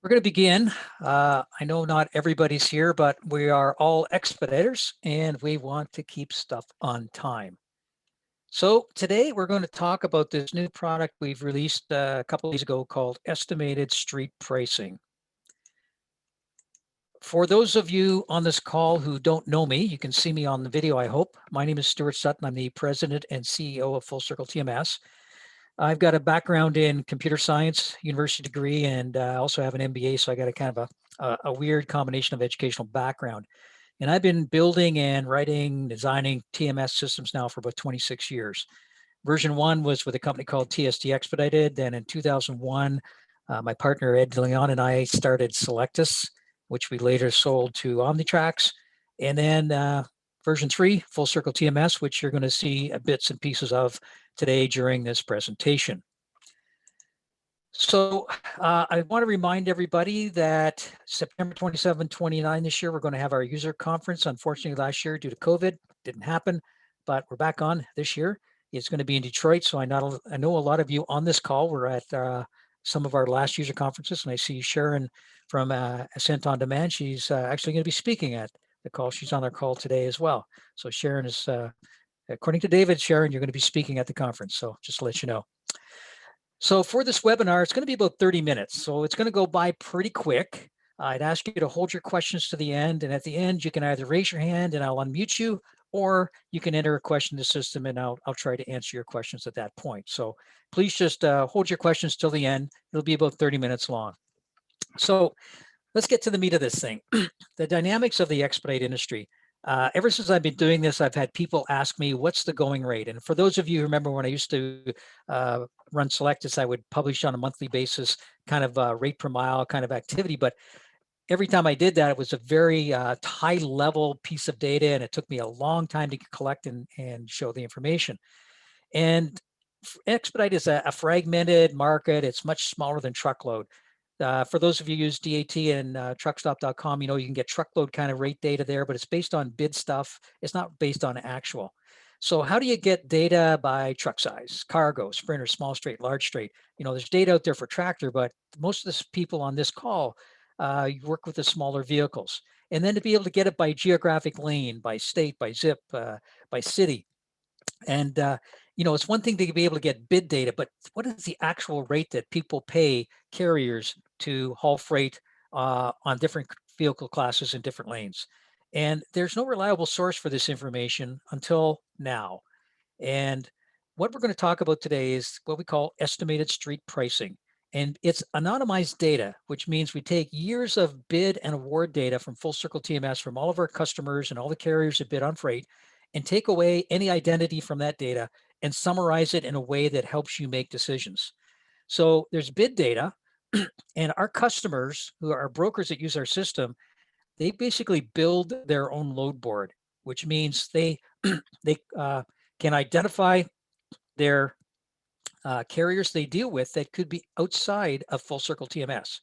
We're going to begin. I know not everybody's here, but we are all expediters and we want to keep stuff on time. So today we're going to talk about this new product we've released a couple of days ago called Estimated Street Pricing. For those of you on this call who don't know me, you can see me on the video, I hope. My name is Stuart Sutton. I'm the president and CEO of Full Circle TMS. I've got a background in computer science, university degree, and also have an MBA. So I got a kind of a weird combination of educational background. And I've been building and writing, designing TMS systems now for about 26 years. Version 1 was with a company called TSD Expedited. Then in 2001, my partner Ed DeLeon and I started Selectus, which we later sold to Omnitrax. And then version 3, Full Circle TMS, which you're going to see bits and pieces of today during this presentation. So I want to remind everybody that September 27, 29 this year, we're going to have our user conference. Unfortunately, last year due to COVID, didn't happen, but we're back on this year. It's going to be in Detroit. So I know a lot of you on this call were at some of our last user conferences, and I see Sharon from Ascent On Demand. She's actually going to be speaking at the call. She's on our call today as well. So Sharon is, according to David, Sharon, you're going to be speaking at the conference. So just to let you know. So for this webinar, it's going to be about 30 minutes. So it's going to go by pretty quick. I'd ask you to hold your questions to the end. And at the end, you can either raise your hand and I'll unmute you, or you can enter a question in the system and I'll try to answer your questions at that point. So please just hold your questions till the end. It'll be about 30 minutes long. So let's get to the meat of this thing. The dynamics of the expedite industry. Ever since I've been doing this, I've had people ask me, what's the going rate? And for those of you who remember when I used to run Selectus, I would publish on a monthly basis, kind of rate per mile kind of activity. But every time I did that, it was a very high level piece of data, and it took me a long time to collect and show the information. And Expedite is a fragmented market. It's much smaller than truckload. For those of you who use DAT and truckstop.com, you know, you can get truckload kind of rate data there, but it's based on bid stuff. It's not based on actual. So how do you get data by truck size, cargo, sprinter, small straight, large straight? You know, there's data out there for tractor, but most of the people on this call, you work with the smaller vehicles. And then to be able to get it by geographic lane, by state, by zip, by city. And, you know, it's one thing to be able to get bid data, but what is the actual rate that people pay carriers to haul freight on different vehicle classes in different lanes? And there's no reliable source for this information until now. And what we're going to talk about today is what we call estimated street pricing. And it's anonymized data, which means we take years of bid and award data from Full Circle TMS from all of our customers and all the carriers that bid on freight, and take away any identity from that data and summarize it in a way that helps you make decisions. So there's bid data, and our customers, who are brokers that use our system, they basically build their own load board, which means they can identify their carriers they deal with that could be outside of Full Circle TMS.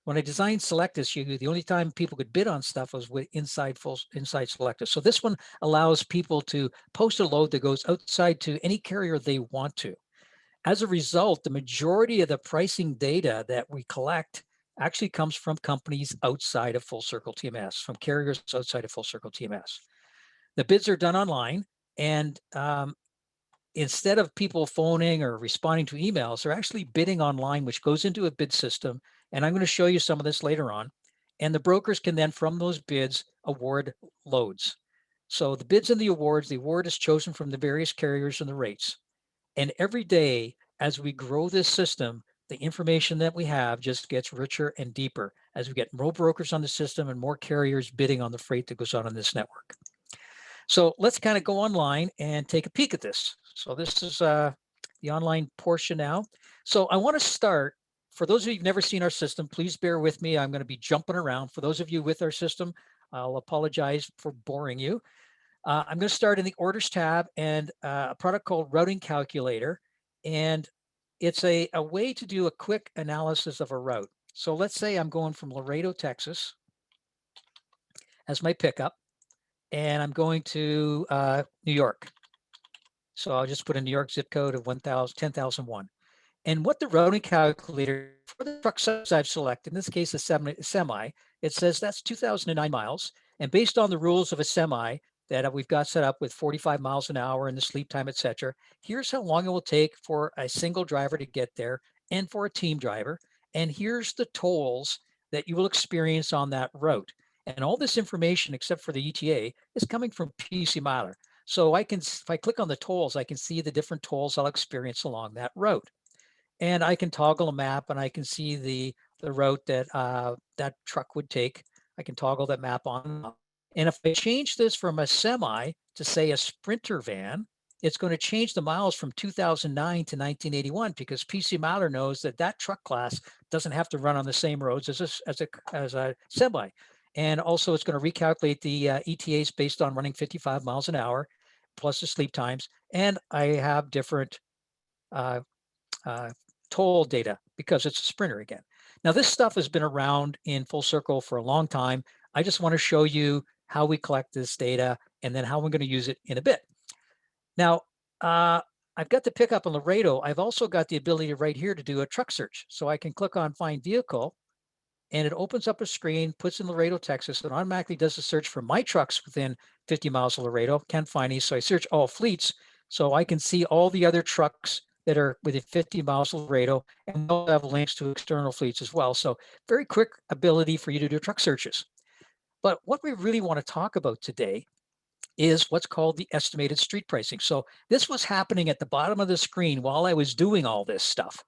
When I designed Selectus, the only time people could bid on stuff was with inside Selectus. So this one allows people to post a load that goes outside to any carrier they want to. As a result, the majority of the pricing data that we collect actually comes from companies outside of Full Circle TMS, from carriers outside of Full Circle TMS. The bids are done online, and instead of people phoning or responding to emails, they're actually bidding online, which goes into a bid system. And I'm going to show you some of this later on. And the brokers can then, from those bids, award loads. So the bids and the award is chosen from the various carriers and the rates. And every day, as we grow this system, the information that we have just gets richer and deeper as we get more brokers on the system and more carriers bidding on the freight that goes on this network. So let's kind of go online and take a peek at this. So this is the online portion now. So I want to start, for those of you who've never seen our system, please bear with me. I'm going to be jumping around. For those of you with our system, I'll apologize for boring you. I'm going to start in the orders tab and a product called Routing Calculator. And it's a way to do a quick analysis of a route. So let's say I'm going from Laredo, Texas as my pickup, and I'm going to New York. So I'll just put a New York zip code of 10,001. And what the routing calculator for the truck size I've selected, in this case, a semi, it says that's 2,009 miles. And based on the rules of a semi that we've got set up with 45 miles an hour and the sleep time, et cetera, here's how long it will take for a single driver to get there and for a team driver. And here's the tolls that you will experience on that route. And all this information, except for the ETA, is coming from PC Miler. So I can, if I click on the tolls, I can see the different tolls I'll experience along that route. And I can toggle a map and I can see the route that that truck would take. I can toggle that map on and off. And if I change this from a semi to say a Sprinter van, it's going to change the miles from 2009 to 1981 because PC Miler knows that that truck class doesn't have to run on the same roads as a semi. And also it's going to recalculate the ETAs based on running 55 miles an hour plus the sleep times. And I have different uh, uh, toll data because it's a Sprinter again. Now, this stuff has been around in Full Circle for a long time. I just want to show you how we collect this data and then how we're going to use it in a bit. Now, I've got the pickup in Laredo. I've also got the ability right here to do a truck search. So I can click on Find Vehicle, and it opens up a screen, puts in Laredo, Texas, and automatically does a search for my trucks within 50 miles of Laredo. Can't find any, so I search all fleets, so I can see all the other trucks that are within 50 miles of Laredo, and we'll have links to external fleets as well. So very quick ability for you to do truck searches. But what we really want to talk about today is what's called the estimated street pricing. So this was happening at the bottom of the screen while I was doing all this stuff.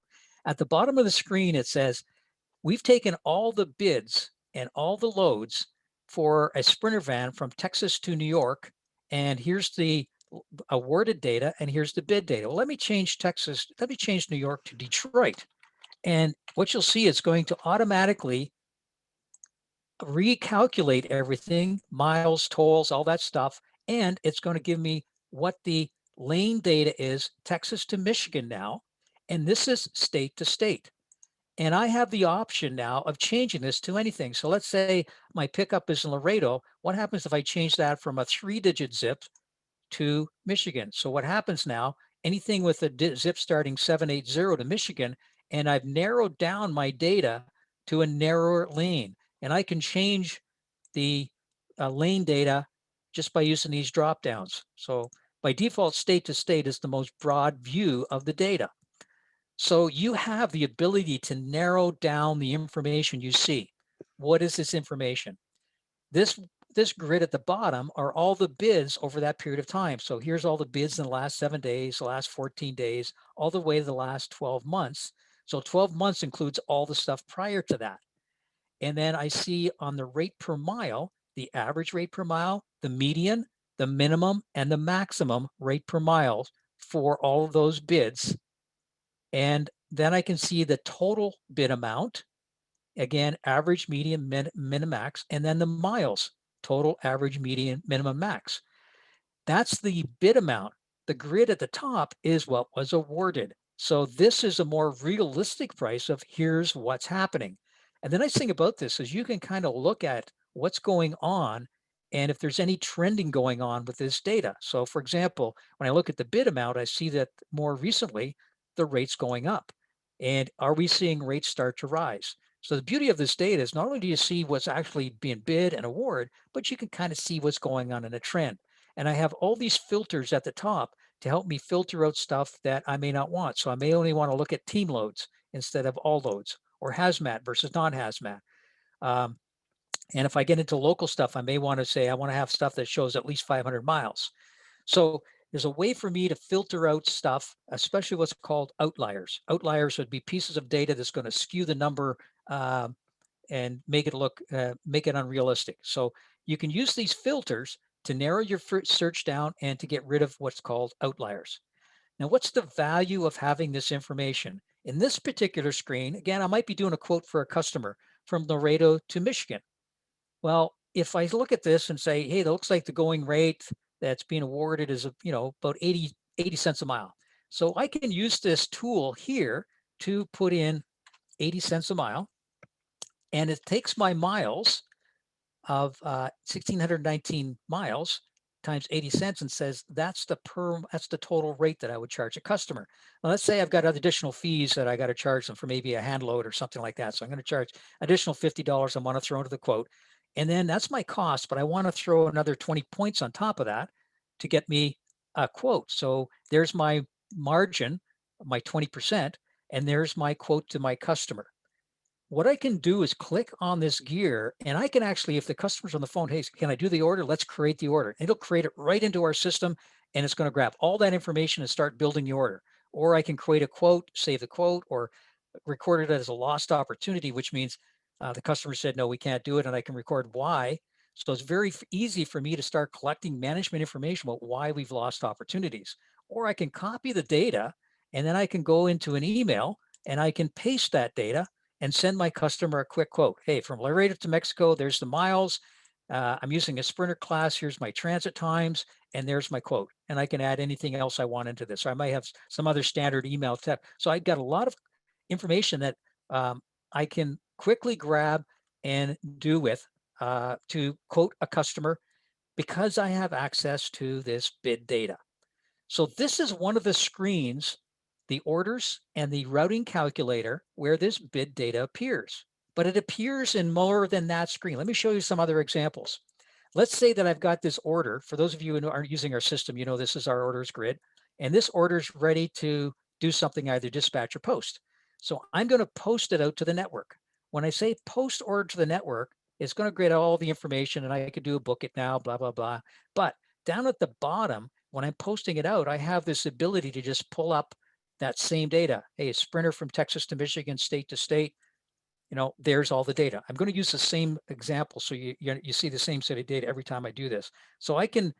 At the bottom of the screen, it says, we've taken all the bids and all the loads for a Sprinter van from Texas to New York, and here's the awarded data, and here's the bid data. Well, let me change New York to Detroit. And what you'll see is going to automatically recalculate everything, miles, tolls, all that stuff, and it's going to give me what the lane data is, Texas to Michigan now, and this is state to state. And I have the option now of changing this to anything. So let's say my pickup is in Laredo. What happens if I change that from a 3-digit zip to Michigan? So what happens now, anything with a zip starting 780 to Michigan, and I've narrowed down my data to a narrower lane. And I can change the lane data just by using these drop downs. So by default, state to state is the most broad view of the data. So you have the ability to narrow down the information you see. What is this information? This grid at the bottom are all the bids over that period of time. So here's all the bids in the last 7 days, the last 14 days, all the way to the last 12 months. So 12 months includes all the stuff prior to that. And then I see on the rate per mile, the average rate per mile, the median, the minimum, and the maximum rate per mile for all of those bids. And then I can see the total bid amount, again, average, median, min, max, and then the miles, total, average, median, minimum, max. That's the bid amount. The grid at the top is what was awarded. So this is a more realistic price of here's what's happening. And the nice thing about this is you can kind of look at what's going on and if there's any trending going on with this data. So for example, when I look at the bid amount, I see that more recently the rate's going up. And are we seeing rates start to rise? So the beauty of this data is not only do you see what's actually being bid and awarded, but you can kind of see what's going on in a trend. And I have all these filters at the top to help me filter out stuff that I may not want. So I may only want to look at team loads instead of all loads, or hazmat versus non-hazmat. And if I get into local stuff, I may want to say I want to have stuff that shows at least 500 miles. So there's a way for me to filter out stuff, especially what's called outliers. Outliers would be pieces of data that's going to skew the number and make it unrealistic. So you can use these filters to narrow your search down and to get rid of what's called outliers. Now, what's the value of having this information? In this particular screen, again, I might be doing a quote for a customer from Laredo to Michigan. Well, if I look at this and say, hey, that looks like the going rate that's being awarded is, about 80 cents a mile. So I can use this tool here to put in 80 cents a mile, and it takes my miles of 1,619 miles, times 80 cents and says that's the total rate that I would charge a customer. Now, let's say I've got other additional fees that I got to charge them for maybe a hand load or something like that. So I'm going to charge additional $50 I want to throw into the quote. And then that's my cost, but I want to throw another 20 points on top of that to get me a quote. So there's my margin, my 20%, and there's my quote to my customer. What I can do is click on this gear, and I can actually, if the customer's on the phone, hey, can I do the order? Let's create the order. It'll create it right into our system, and it's going to grab all that information and start building the order. Or I can create a quote, save the quote, or record it as a lost opportunity, which means the customer said, no, we can't do it, and I can record why. So it's very easy for me to start collecting management information about why we've lost opportunities. Or I can copy the data, and then I can go into an email, and I can paste that data and send my customer a quick quote. Hey, from Laredo to Mexico, there's the miles. I'm using a Sprinter class. Here's my transit times, and there's my quote. And I can add anything else I want into this. Or I might have some other standard email tip. So I've got a lot of information that I can quickly grab and do with to quote a customer because I have access to this bid data. So this is one of the screens, the orders and the routing calculator, where this bid data appears. But it appears in more than that screen. Let me show you some other examples. Let's say that I've got this order. For those of you who aren't using our system, you know this is our orders grid. And this order is ready to do something, either dispatch or post. So I'm going to post it out to the network. When I say post order to the network, it's going to get all the information, and I could do a book it now, blah, blah, blah. But down at the bottom, when I'm posting it out, I have this ability to just pull up that same data. Hey, a Sprinter from Texas to Michigan, state to state, there's all the data. I'm going to use the same example so you see the same set of data every time I do this. So I can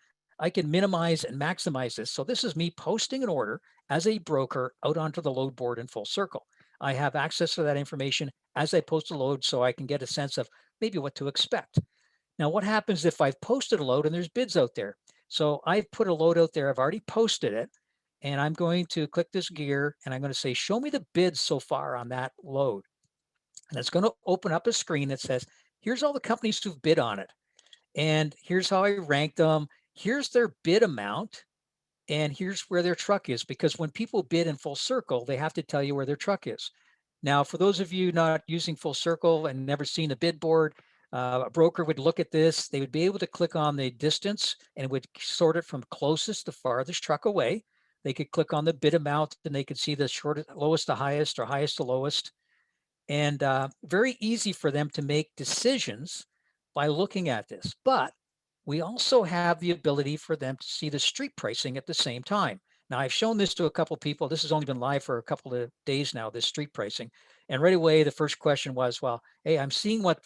minimize and maximize this. So this is me posting an order as a broker out onto the load board in Full Circle. I have access to that information as I post a load, so I can get a sense of maybe what to expect. Now, what happens if I've posted a load and there's bids out there? So I've put a load out there, I've already posted it, and I'm going to click this gear and I'm going to say, show me the bids so far on that load. And it's going to open up a screen that says, here's all the companies who've bid on it. And here's how I ranked them. Here's their bid amount. And here's where their truck is. Because when people bid in Full Circle, they have to tell you where their truck is. Now, for those of you not using Full Circle and never seen a bid board, a broker would look at this. They would be able to click on the distance and it would sort it from closest to farthest truck away. They could click on the bid amount and they could see the shortest, lowest to highest, or highest to lowest. And very easy for them to make decisions by looking at this. But we also have the ability for them to see the street pricing at the same time. Now, I've shown this to a couple of people. This has only been live for a couple of days now, this street pricing. And right away, the first question was, well, hey, I'm seeing what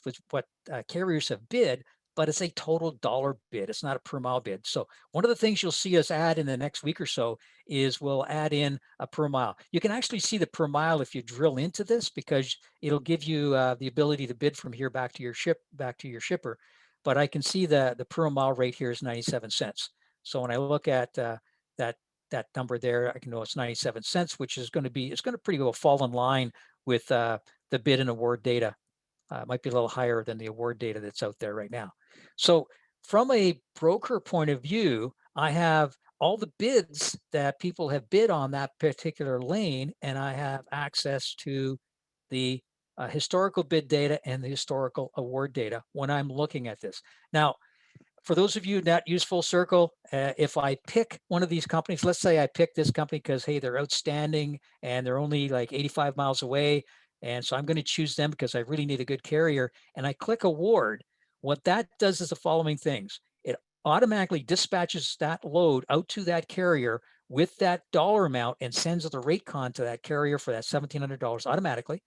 carriers have bid, but it's a total dollar bid. It's not a per mile bid. So one of the things you'll see us add in the next week or so is we'll add in a per mile. You can actually see the per mile if you drill into this, because it'll give you the ability to bid from here back to your shipper. But I can see the per mile rate here is 97 cents. So when I look at that number there, I can know it's 97 cents, which is going to it's going to pretty well fall in line with the bid and award data. It might be a little higher than the award data that's out there right now. So from a broker point of view, I have all the bids that people have bid on that particular lane, and I have access to the historical bid data and the historical award data when I'm looking at this. Now, for those of you that use Full Circle, if I pick one of these companies, let's say I pick this company because, hey, they're outstanding and they're only like 85 miles away. And so I'm going to choose them because I really need a good carrier. And I click award. What that does is the following things. It automatically dispatches that load out to that carrier with that dollar amount and sends the rate con to that carrier for that $1,700 automatically.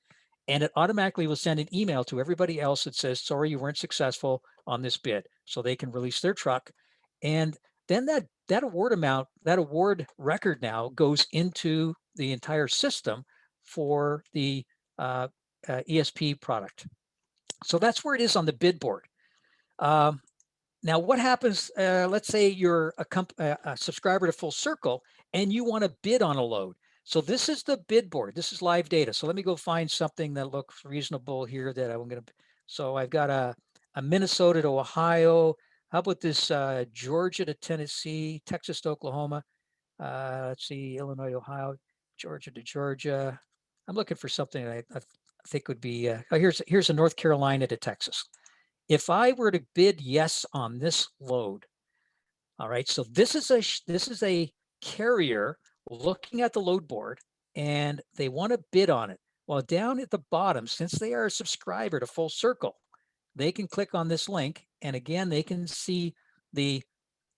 And it automatically will send an email to everybody else that says, sorry, you weren't successful on this bid, so they can release their truck. And then that award amount, that award record now goes into the entire system for the ESP product. So that's where it is on the bid board. Now, what happens, let's say you're a subscriber to Full Circle and you want to bid on a load. So this is the bid board. This is live data. So let me go find something that looks reasonable here that I'm going to. So I've got a Minnesota to Ohio, How about this Georgia to Tennessee, Texas to Oklahoma? Let's see, Illinois, Ohio, Georgia to Georgia. I'm looking for something I think would be, oh, here's a North Carolina to Texas. If I were to bid yes on this load, all right, so this is a carrier looking at the load board and they want to bid on it. Well, down at the bottom, since they are a subscriber to Full Circle, they can click on this link and again, they can see the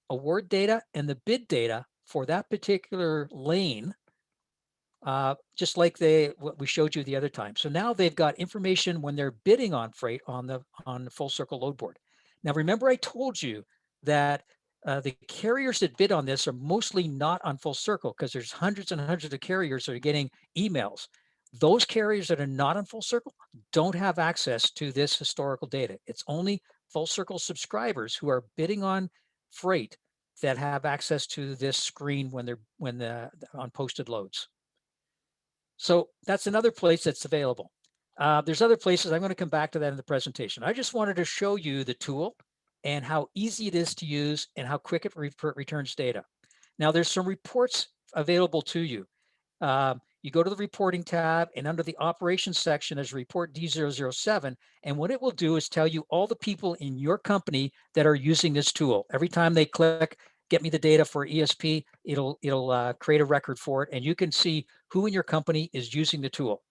award data and the bid data for that particular lane, just like what we showed you the other time. So now they've got information when they're bidding on freight on the Full Circle load board. Now, remember I told you that the carriers that bid on this are mostly not on Full Circle because there's hundreds and hundreds of carriers that are getting emails. Those carriers that are not on Full Circle don't have access to this historical data. It's only Full Circle subscribers who are bidding on freight that have access to this screen when on posted loads. So that's another place that's available. There's other places. I'm going to come back to that in the presentation. I just wanted to show you the tool and how easy it is to use and how quick it returns data. Now, there's some reports available to you. You go to the reporting tab and under the operations section is report D007. And what it will do is tell you all the people in your company that are using this tool. Every time they click, get me the data for ESP, it'll create a record for it. And you can see who in your company is using the tool.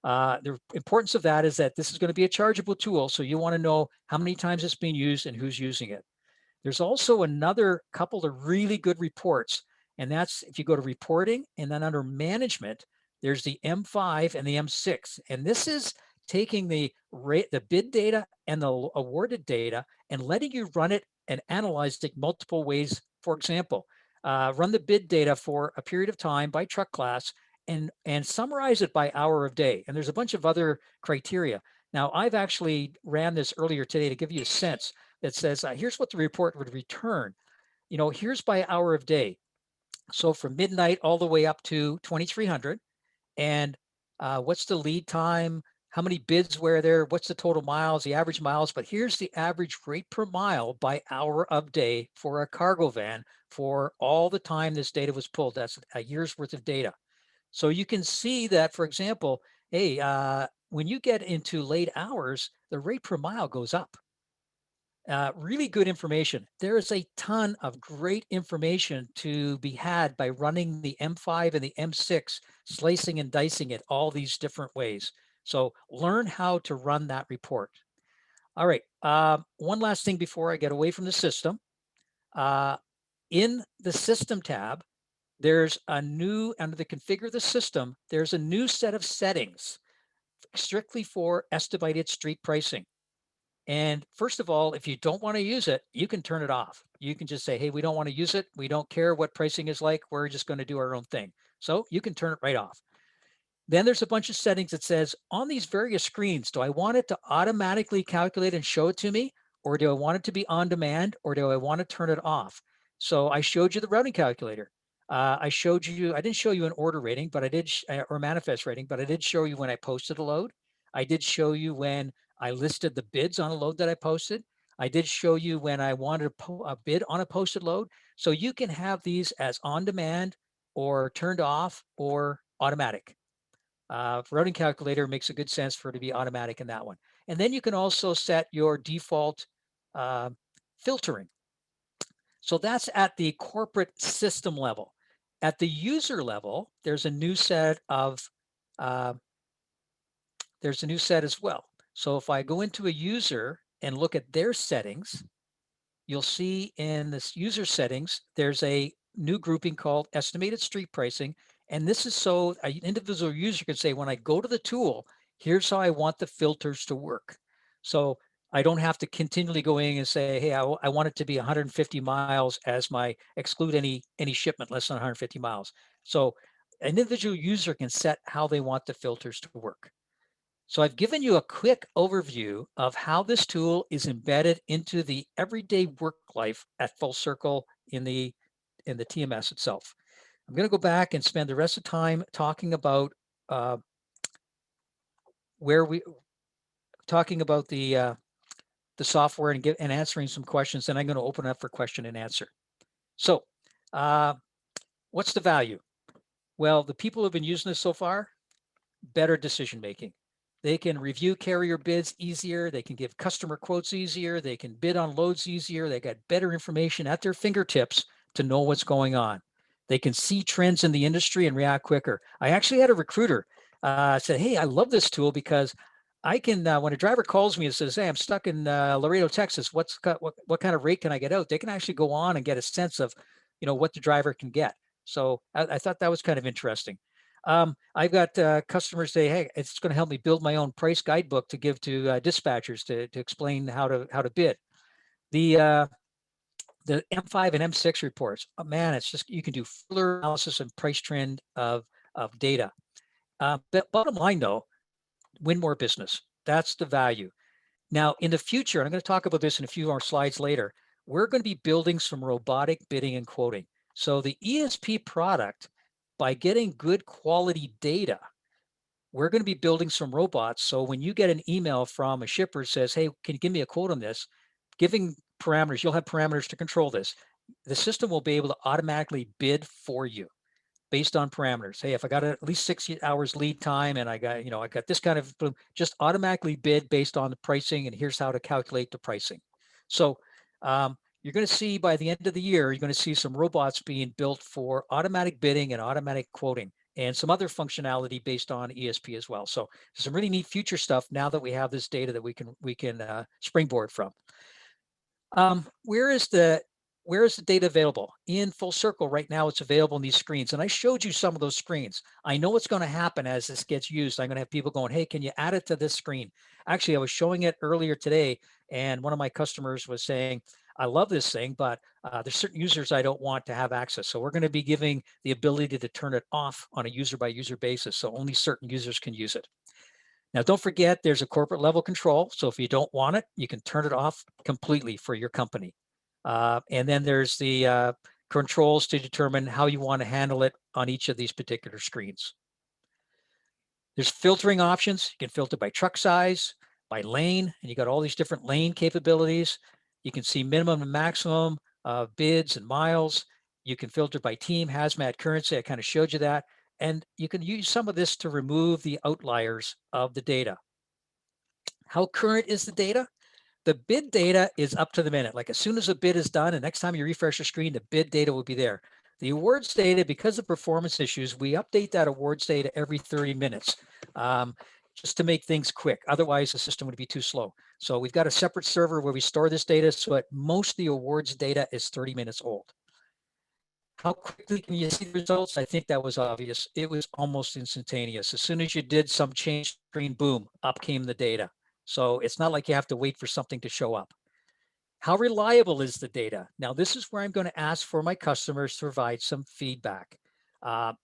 The importance of that is that this is going to be a chargeable tool. So you want to know how many times it's being used and who's using it. There's also another couple of really good reports. And that's if you go to reporting and then under management, there's the M5 and the M6. And this is taking the bid data and the awarded data and letting you run it and analyze it multiple ways. For example, run the bid data for a period of time by truck class and summarize it by hour of day. And there's a bunch of other criteria. Now, I've actually ran this earlier today to give you a sense that says, here's what the report would return. Here's by hour of day. So from midnight all the way up to 2300. And what's the lead time? How many bids were there? What's the total miles, the average miles? But here's the average rate per mile by hour of day for a cargo van for all the time this data was pulled. That's a year's worth of data. So you can see that, for example, hey, when you get into late hours, the rate per mile goes up. Really good information. There is a ton of great information to be had by running the M5 and the M6, slicing and dicing it all these different ways. So learn how to run that report. All right, one last thing before I get away from the system. In the system tab, there's a new, under the configure the system, there's a new set of settings strictly for Expedite street pricing. And first of all, if you don't want to use it, you can turn it off. You can just say, hey, we don't want to use it. We don't care what pricing is like. We're just going to do our own thing. So you can turn it right off. Then there's a bunch of settings that says on these various screens, do I want it to automatically calculate and show it to me? Or do I want it to be on demand? Or do I want to turn it off? So I showed you the routing calculator. I didn't show you an order rating, but I did, or manifest rating, but I did show you when I posted a load. I did show you when I listed the bids on a load that I posted. I did show you when I wanted a bid on a posted load. So you can have these as on demand or turned off or automatic. Routing calculator makes a good sense for it to be automatic in that one. And then you can also set your default filtering. So that's at the corporate system level. At the user level, there's a new set as well. So if I go into a user and look at their settings, you'll see in this user settings, there's a new grouping called estimated street pricing. And this is so an individual user can say, when I go to the tool, here's how I want the filters to work. So I don't have to continually go in and say, hey, I want it to be 150 miles as my exclude any shipment less than 150 miles. So an individual user can set how they want the filters to work. So I've given you a quick overview of how this tool is embedded into the everyday work life at Full Circle in the TMS itself. I'm going to go back and spend the rest of the time talking about the the software and answering some questions, then I'm going to open up for question and answer. So what's the value? Well, the people who've been using this so far, better decision making. They can review carrier bids easier. They can give customer quotes easier. They can bid on loads easier. They got better information at their fingertips to know what's going on. They can see trends in the industry and react quicker. I actually had a recruiter said, "Hey, I love this tool because I can, when a driver calls me and says, 'Hey, I'm stuck in Laredo, Texas. What kind of rate can I get out?' They can actually go on and get a sense of, what the driver can get." So I thought that was kind of interesting. I've got customers say, "Hey, it's going to help me build my own price guidebook to give to dispatchers to explain how to bid." The M5 and M6 reports, oh, man, it's just, you can do fuller analysis and price trend of data. But bottom line, though, win more business. That's the value. Now, in the future, and I'm going to talk about this in a few more slides later, we're going to be building some robotic bidding and quoting. So the ESP product, by getting good quality data, we're going to be building some robots. So when you get an email from a shipper that says, "Hey, can you give me a quote on this?" Giving parameters, you'll have parameters to control this. The system will be able to automatically bid for you based on parameters. Hey, if I got at least 6 hours lead time and I got this kind of, just automatically bid based on the pricing, and here's how to calculate the pricing. So you're going to see by the end of the year, you're going to see some robots being built for automatic bidding and automatic quoting, and some other functionality based on ESP as well. So some really neat future stuff now that we have this data that we can springboard from. Where is the data available? In Full Circle right now, it's available in these screens. And I showed you some of those screens. I know what's going to happen as this gets used. I'm going to have people going, "Hey, can you add it to this screen?" Actually, I was showing it earlier today, and one of my customers was saying, "I love this thing, but there's certain users I don't want to have access." So we're going to be giving the ability to turn it off on a user by user basis. So only certain users can use it. Now, don't forget, there's a corporate level control. So if you don't want it, you can turn it off completely for your company. And then there's the controls to determine how you want to handle it on each of these particular screens. There's filtering options. You can filter by truck size, by lane, and you got all these different lane capabilities. You can see minimum and maximum bids and miles. You can filter by team, hazmat, currency. I kind of showed you that. And you can use some of this to remove the outliers of the data. How current is the data? The bid data is up to the minute. Like, as soon as a bid is done, and next time you refresh your screen, the bid data will be there. The awards data, because of performance issues, we update that awards data every 30 minutes just to make things quick. Otherwise, the system would be too slow. So we've got a separate server where we store this data. So at most, the awards data is 30 minutes old. How quickly can you see the results? I think that was obvious. It was almost instantaneous. As soon as you did some change screen, boom, up came the data. So it's not like you have to wait for something to show up. How reliable is the data? Now, this is where I'm going to ask for my customers to provide some feedback.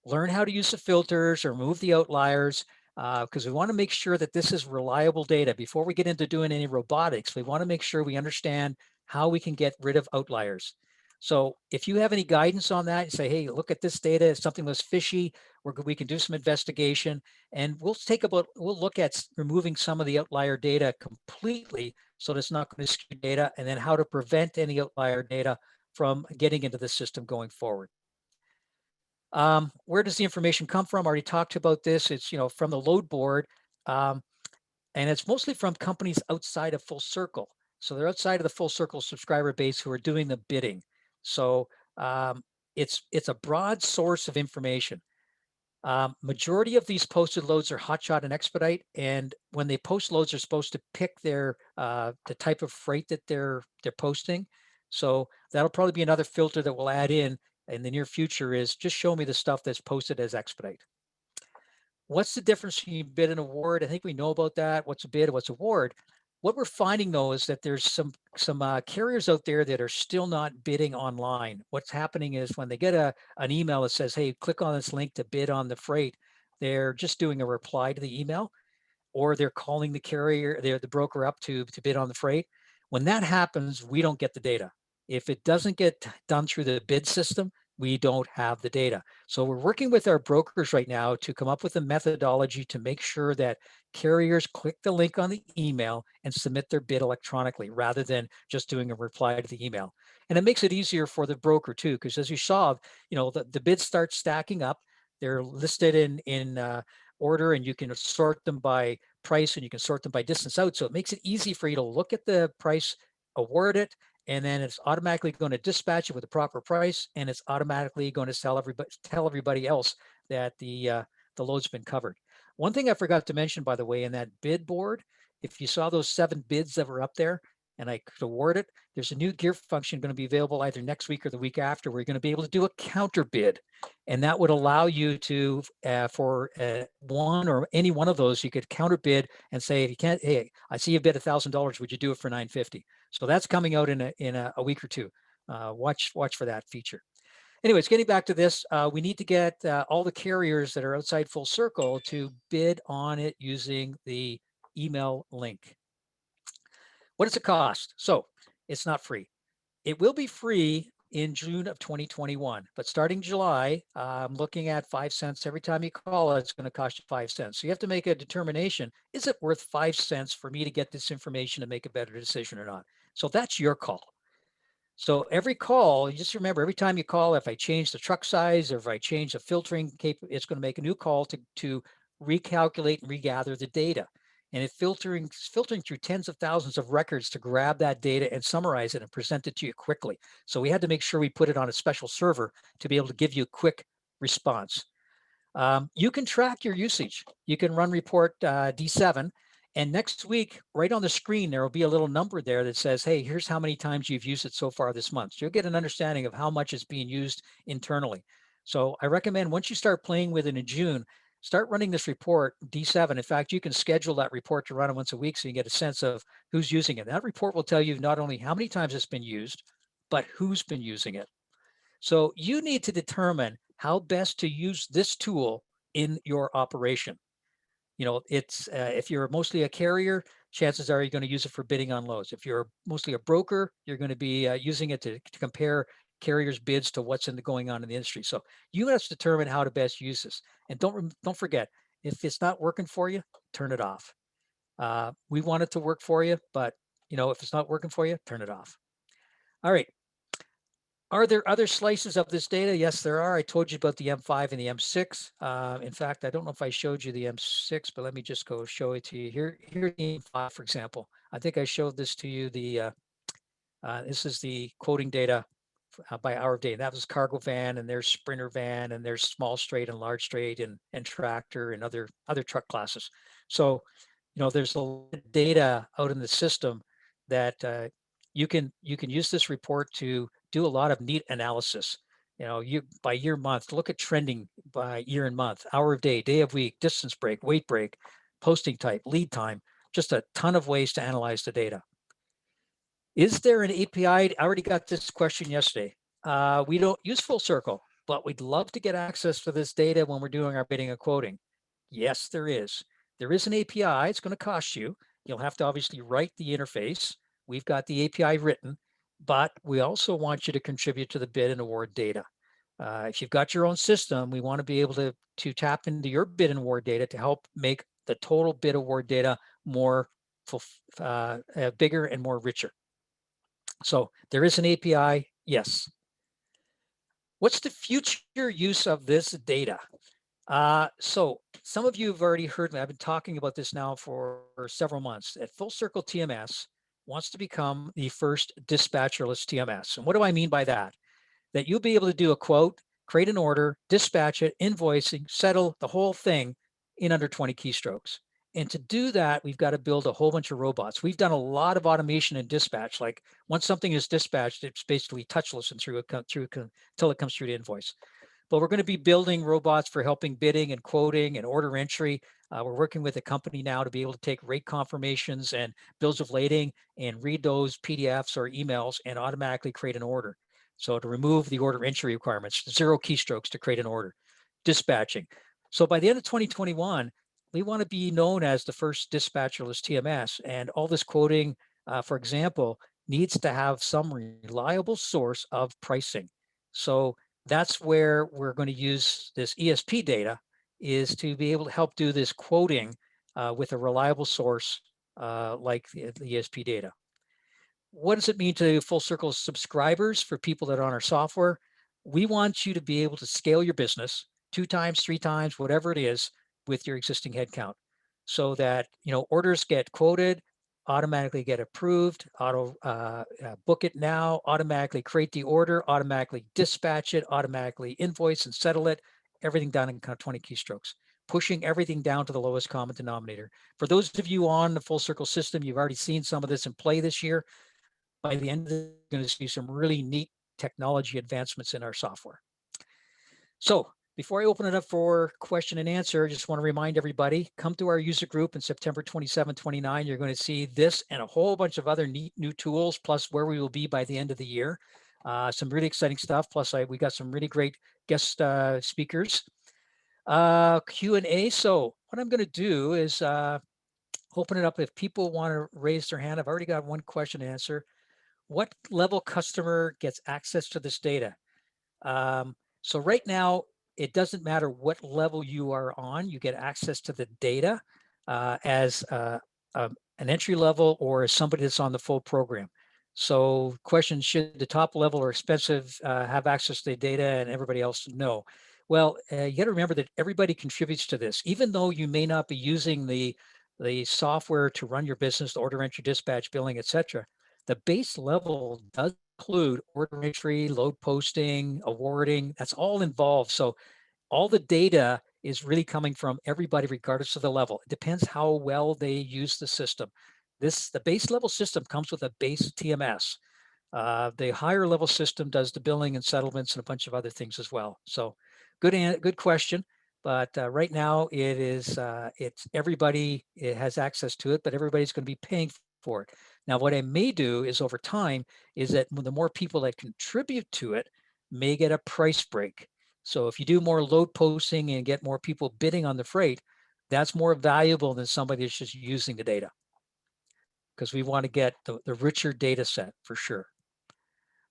Learn how to use the filters or remove the outliers, because we want to make sure that this is reliable data. Before we get into doing any robotics, we want to make sure we understand how we can get rid of outliers. So if you have any guidance on that, you say, "Hey, look at this data. If something was fishy, we can do some investigation, and we'll look at removing some of the outlier data completely, so that it's not going to skew data, and then how to prevent any outlier data from getting into the system going forward." Where does the information come from? I already talked about this. It's from the load board, and it's mostly from companies outside of Full Circle. So they're outside of the Full Circle subscriber base who are doing the bidding. So it's a broad source of information. Majority of these posted loads are Hotshot and Expedite, and when they post loads, they're supposed to pick the type of freight that they're posting. So that'll probably be another filter that we'll add in the near future, is just show me the stuff that's posted as Expedite. What's the difference between bid and award? I think we know about that. What's a bid? What's award? What we're finding, though, is that there's some carriers out there that are still not bidding online. What's happening is when they get an email that says, "Hey, click on this link to bid on the freight," they're just doing a reply to the email, or they're calling the carrier, the broker up to bid on the freight. When that happens, we don't get the data. If it doesn't get done through the bid system, we don't have the data. So we're working with our brokers right now to come up with a methodology to make sure that carriers click the link on the email and submit their bid electronically rather than just doing a reply to the email. And it makes it easier for the broker too, because as you saw, the bids start stacking up. They're listed in order, and you can sort them by price and you can sort them by distance out. So it makes it easy for you to look at the price, award it, and then it's automatically going to dispatch it with the proper price, and it's automatically going to tell everybody else that the load's been covered. One thing I forgot to mention, by the way, in that bid board, if you saw those 7 bids that were up there and I could award it, there's a new gear function going to be available either next week or the week after, where you're going to be able to do a counter bid. And that would allow you to, for one or any one of those, you could counter bid and say, if you can't, hey, I see you bid $1,000, would you do it for $950? So that's coming out in a week or two. Watch for that feature. Anyways, getting back to this, we need to get all the carriers that are outside Full Circle to bid on it using the email link. What does it cost? So it's not free. It will be free in June of 2021, but starting July, I'm looking at 5 cents every time you call. It's going to cost you 5 cents. So you have to make a determination. Is it worth 5 cents for me to get this information to make a better decision or not? So that's your call. So every call, you just remember, every time you call, if I change the truck size or if I change the filtering it's going to make a new call to recalculate and regather the data. And it's filtering through tens of thousands of records to grab that data and summarize it and present it to you quickly. So we had to make sure we put it on a special server to be able to give you a quick response. You can track your usage. You can run report D7. And next week, right on the screen, there will be a little number there that says, hey, here's how many times you've used it so far this month. So you'll get an understanding of how much is being used internally. So I recommend once you start playing with it in June, start running this report, D7. In fact, you can schedule that report to run it once a week so you get a sense of who's using it. That report will tell you not only how many times it's been used, but who's been using it. So you need to determine how best to use this tool in your operation. It's if you're mostly a carrier, chances are you're going to use it for bidding on loads. If you're mostly a broker, you're going to be using it to compare carriers' bids to what's going on in the industry. So you have to determine how to best use this. And don't forget, if it's not working for you, turn it off. We want it to work for you, but if it's not working for you, turn it off. All right. Are there other slices of this data? Yes, there are. I told you about the M5 and the M6. In fact, I don't know if I showed you the M6, but let me just go show it to you. Here's the M5, for example. I think I showed this to you. This is the quoting data by hour of day. That was cargo van, and there's sprinter van, and there's small straight and large straight, and tractor and other truck classes. So, there's a lot of data out in the system that you can use this report to do a lot of neat analysis. You by year, month, look at trending by year and month, hour of day of week, distance break, weight break, posting type, lead time, just a ton of ways to analyze the data. Is there an API? I already got this question yesterday. We don't use Full Circle, but we'd love to get access to this data when we're doing our bidding and quoting. Yes, there is. There is an API. It's going to cost you. You'll have to obviously write the interface. We've got the API written, but we also want you to contribute to the bid and award data. If you've got your own system, we want to be able to tap into your bid and award data to help make the total bid award data more bigger and more richer. So there is an API, yes. What's the future use of this data? So some of you have already heard me. I've been talking about this now for several months. At Full Circle TMS wants to become the first dispatcherless TMS. And what do I mean by that? That you'll be able to do a quote, create an order, dispatch it, invoicing, settle the whole thing in under 20 keystrokes. And to do that, we've got to build a whole bunch of robots. We've done a lot of automation in dispatch. Like once something is dispatched, it's basically touchless and until it comes through to invoice. But we're going to be building robots for helping bidding and quoting and order entry. We're working with a company now to be able to take rate confirmations and bills of lading and read those PDFs or emails and automatically create an order. So to remove the order entry requirements, 0 keystrokes to create an order, dispatching. So by the end of 2021, we want to be known as the first dispatcherless TMS, and all this quoting, for example, needs to have some reliable source of pricing. So that's where we're going to use this ESP data, is to be able to help do this quoting with a reliable source like the ESP data. What does it mean to Full Circle subscribers for people that are on our software? We want you to be able to scale your business 2 times, 3 times, whatever it is, with your existing headcount, so that orders get quoted, automatically get approved, auto book it now, automatically create the order, automatically dispatch it, automatically invoice and settle it, everything done in kind of 20 keystrokes, pushing everything down to the lowest common denominator. For those of you on the Full Circle system, you've already seen some of this in play this year. By the end of it, you're going to see some really neat technology advancements in our software. So before I open it up for question and answer, I just want to remind everybody, come to our user group in September 27, 29. You're going to see this and a whole bunch of other neat new tools, plus where we will be by the end of the year. Some really exciting stuff. Plus, we got some really great guest speakers. Q&A. So what I'm going to do is open it up. If people want to raise their hand, I've already got one question to answer. What level customer gets access to this data? So right now, it doesn't matter what level you are on, you get access to the data as an entry level or as somebody that's on the full program. So question, should the top level or expensive have access to the data and everybody else no? Well, you got to remember that everybody contributes to this. Even though you may not be using the software to run your business, order entry, dispatch, billing, etc., the base level does include order entry, load posting, awarding, that's all involved. So all the data is really coming from everybody, regardless of the level. It depends how well they use the system. The base level system comes with a base TMS. The higher level system does the billing and settlements and a bunch of other things as well. So good question. But right now it's everybody, it has access to it, but everybody's going to be paying for it. Now, what I may do is over time is that the more people that contribute to it may get a price break. So if you do more load posting and get more people bidding on the freight, that's more valuable than somebody that's just using the data, because we want to get the richer data set for sure.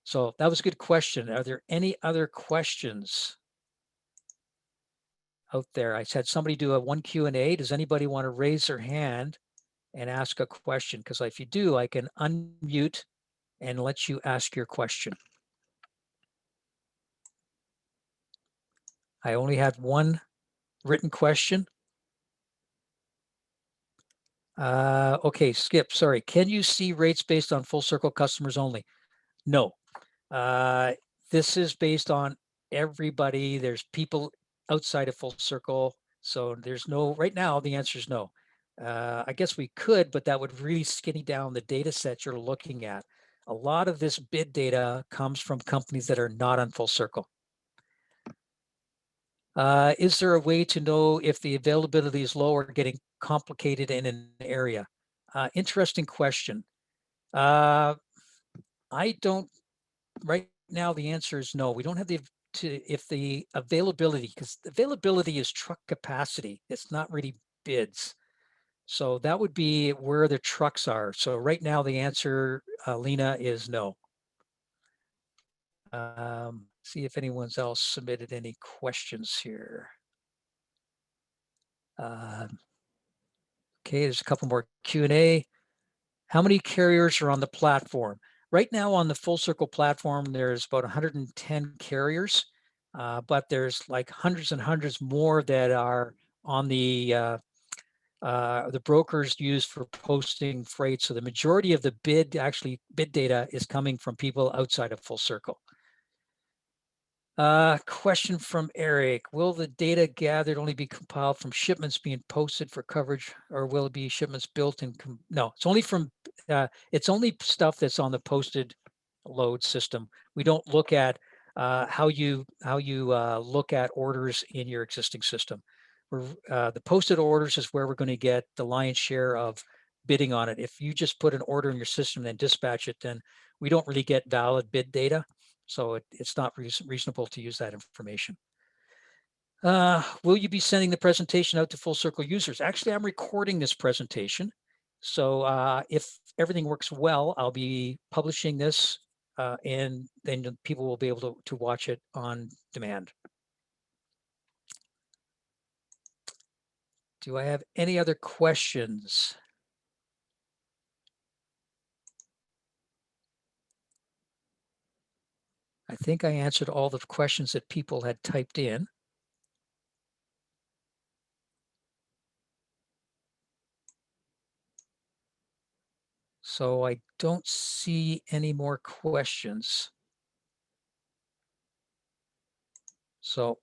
So that was a good question. Are there any other questions out there? I said somebody do a 1 Q&A. Does anybody want to raise their hand and ask a question? Because if you do, I can unmute and let you ask your question. I only had one written question. Okay, Skip, sorry. Can you see rates based on Full Circle customers only? No. This is based on everybody. There's people outside of Full Circle. So there's no, right now, the answer is no. I guess we could, but that would really skinny down the data set you're looking at. A lot of this bid data comes from companies that are not on Full Circle. Is there a way to know if the availability is low or getting complicated in an area? Interesting question. I don't, right now the answer is no. We don't have if the availability, because availability is truck capacity. It's not really bids. So that would be where the trucks are. So right now the answer, Lena, is no. See if anyone's else submitted any questions here. Okay, there's a couple more Q&A. How many carriers are on the platform? Right now on the Full Circle platform, there's about 110 carriers, but there's like hundreds and hundreds more that are on the brokers use for posting freight. So the majority of the bid data is coming from people outside of Full Circle. Question from Eric. Will the data gathered only be compiled from shipments being posted for coverage, or will it be shipments built in? No, it's only from, it's only stuff that's on the posted load system. We don't look at how you look at orders in your existing system. The posted orders is where we're going to get the lion's share of bidding on it. If you just put an order in your system and dispatch it, then we don't really get valid bid data. So it's not reasonable to use that information. Will you be sending the presentation out to Full Circle users? Actually, I'm recording this presentation. So if everything works well, I'll be publishing this and then people will be able to watch it on demand. Do I have any other questions? I think I answered all the questions that people had typed in. So I don't see any more questions. So